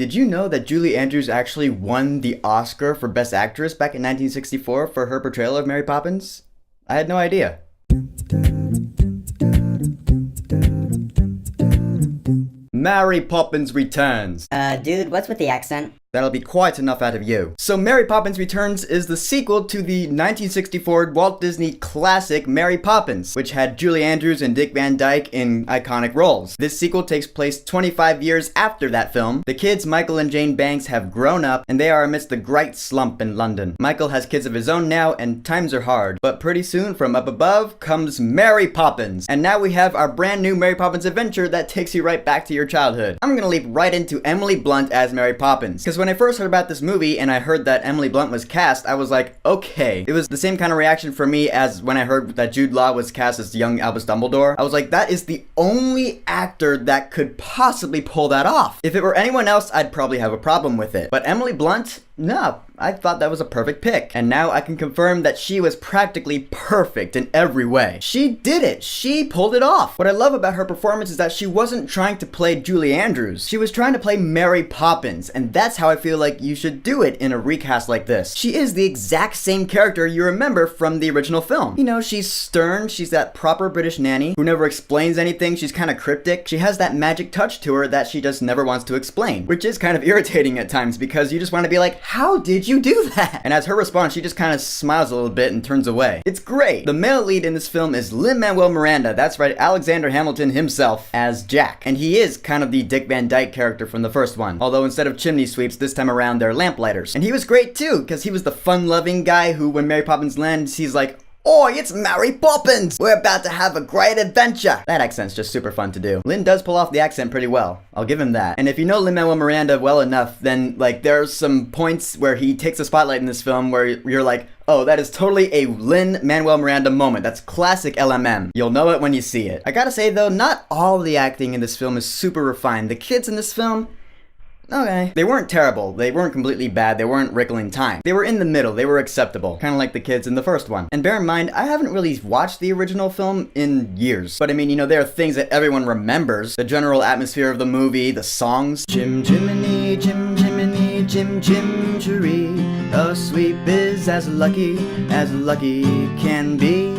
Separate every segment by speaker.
Speaker 1: Did you know that Julie Andrews actually won the Oscar for Best Actress back in 1964 for her portrayal of Mary Poppins? I had no idea. Mary Poppins Returns.
Speaker 2: Dude, what's with the accent?
Speaker 1: That'll be quite enough out of you. So Mary Poppins Returns is the sequel to the 1964 Walt Disney classic Mary Poppins, which had Julie Andrews and Dick Van Dyke in iconic roles. This sequel takes place 25 years after that film. The kids, Michael and Jane Banks, have grown up, and they are amidst the great slump in London. Michael has kids of his own now, and times are hard. But pretty soon, from up above, comes Mary Poppins. And now we have our brand new Mary Poppins adventure that takes you right back to your childhood. I'm gonna leap right into Emily Blunt as Mary Poppins, because when I first heard about this movie and I heard that Emily Blunt was cast, I was like, okay. It was the same kind of reaction for me as when I heard that Jude Law was cast as young Albus Dumbledore. I was like, that is the only actor that could possibly pull that off. If it were anyone else, I'd probably have a problem with it. But Emily Blunt? No, I thought that was a perfect pick. And now I can confirm that she was practically perfect in every way. She did it. She pulled it off. What I love about her performance is that she wasn't trying to play Julie Andrews. She was trying to play Mary Poppins, and that's how I feel like you should do it in a recast like this. She is the exact same character you remember from the original film. You know, she's stern, she's that proper British nanny who never explains anything, she's kind of cryptic. She has that magic touch to her that she just never wants to explain, which is kind of irritating at times because you just want to be like, how did you do that? And as her response, she just kind of smiles a little bit and turns away. It's great. The male lead in this film is Lin-Manuel Miranda. That's right, Alexander Hamilton himself as Jack. And he is kind of the Dick Van Dyke character from the first one. Although instead of chimney sweeps, this time around they're lamplighters. And he was great too, because he was the fun-loving guy who, when Mary Poppins lands, he's like, "Oi, it's Mary Poppins! We're about to have a great adventure!" That accent's just super fun to do. Lin does pull off the accent pretty well. I'll give him that. And if you know Lin-Manuel Miranda well enough, then, like, there's some points where he takes the spotlight in this film where you're like, oh, that is totally a Lin-Manuel Miranda moment. That's classic LMM. You'll know it when you see it. I gotta say, though, not all the acting in this film is super refined. The kids in this film, okay. They weren't terrible. They weren't completely bad. They weren't wriggling time. They were in the middle. They were acceptable. Kind of like the kids in the first one. And bear in mind, I haven't really watched the original film in years. But I mean, you know, there are things that everyone remembers. The general atmosphere of the movie, the songs. Jim Jiminy, Jim Jiminy, Jim Jim Cheree. Oh, sweet biz as lucky can be.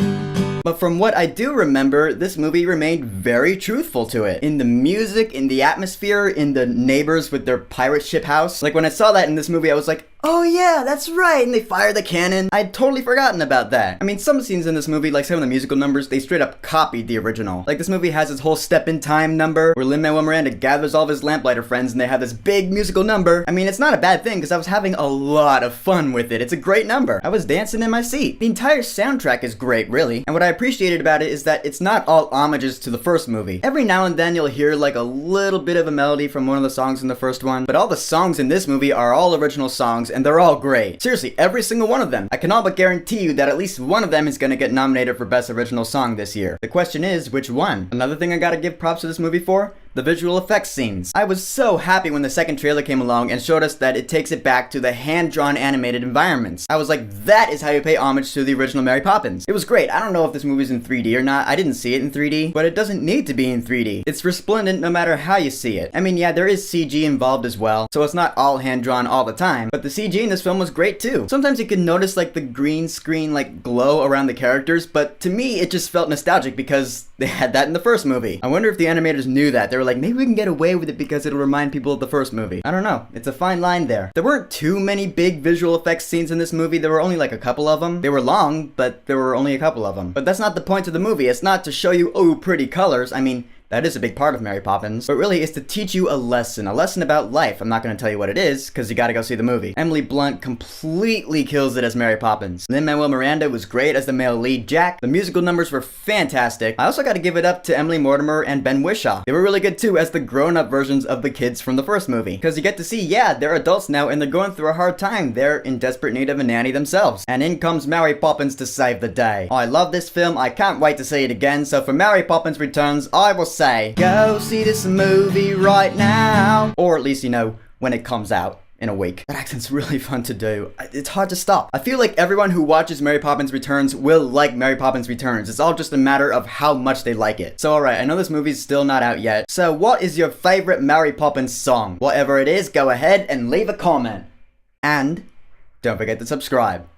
Speaker 1: But from what I do remember, this movie remained very truthful to it. In the music, in the atmosphere, in the neighbors with their pirate ship house. Like when I saw that in this movie, I was like, oh yeah, that's right, and they fire the cannon. I'd totally forgotten about that. I mean, some scenes in this movie, like some of the musical numbers, they straight up copied the original. Like this movie has this whole Step in Time number where Lin-Manuel Miranda gathers all of his lamplighter friends and they have this big musical number. I mean, it's not a bad thing because I was having a lot of fun with it. It's a great number. I was dancing in my seat. The entire soundtrack is great, really. And what I appreciated about it is that it's not all homages to the first movie. Every now and then you'll hear like a little bit of a melody from one of the songs in the first one, but all the songs in this movie are all original songs and they're all great. Seriously, every single one of them. I can all but guarantee you that at least one of them is gonna get nominated for Best Original Song this year. The question is, which one? Another thing I gotta give props to this movie for? The visual effects scenes. I was so happy when the second trailer came along and showed us that it takes it back to the hand-drawn animated environments. I was like, that is how you pay homage to the original Mary Poppins. It was great. I don't know if this movie's in 3D or not. I didn't see it in 3D, but it doesn't need to be in 3D. It's resplendent no matter how you see it. I mean, yeah, there is CG involved as well, so it's not all hand-drawn all the time, but the CG in this film was great too. Sometimes you can notice like the green screen like glow around the characters, but to me it just felt nostalgic because they had that in the first movie. I wonder if the animators knew that. They were like, maybe we can get away with it because it'll remind people of the first movie. I don't know. It's a fine line there. There weren't too many big visual effects scenes in this movie. There were only like a couple of them. They were long, but there were only a couple of them. But that's not the point of the movie. It's not to show you, oh, pretty colors. I mean, that is a big part of Mary Poppins, but really it's to teach you a lesson about life. I'm not going to tell you what it is, because you gotta go see the movie. Emily Blunt completely kills it as Mary Poppins. Lin-Manuel Miranda was great as the male lead Jack. The musical numbers were fantastic. I also gotta give it up to Emily Mortimer and Ben Whishaw. They were really good too as the grown-up versions of the kids from the first movie. Because you get to see, yeah, they're adults now and they're going through a hard time. They're in desperate need of a nanny themselves. And in comes Mary Poppins to save the day. Oh, I love this film. I can't wait to see it again. So for Mary Poppins Returns, I will say, go see this movie right now. Or at least, you know, when it comes out in a week. That accent's really fun to do. It's hard to stop. I feel like everyone who watches Mary Poppins Returns will like Mary Poppins Returns. It's all just a matter of how much they like it. So alright, I know this movie's still not out yet. So what is your favorite Mary Poppins song? Whatever it is, go ahead and leave a comment. And don't forget to subscribe.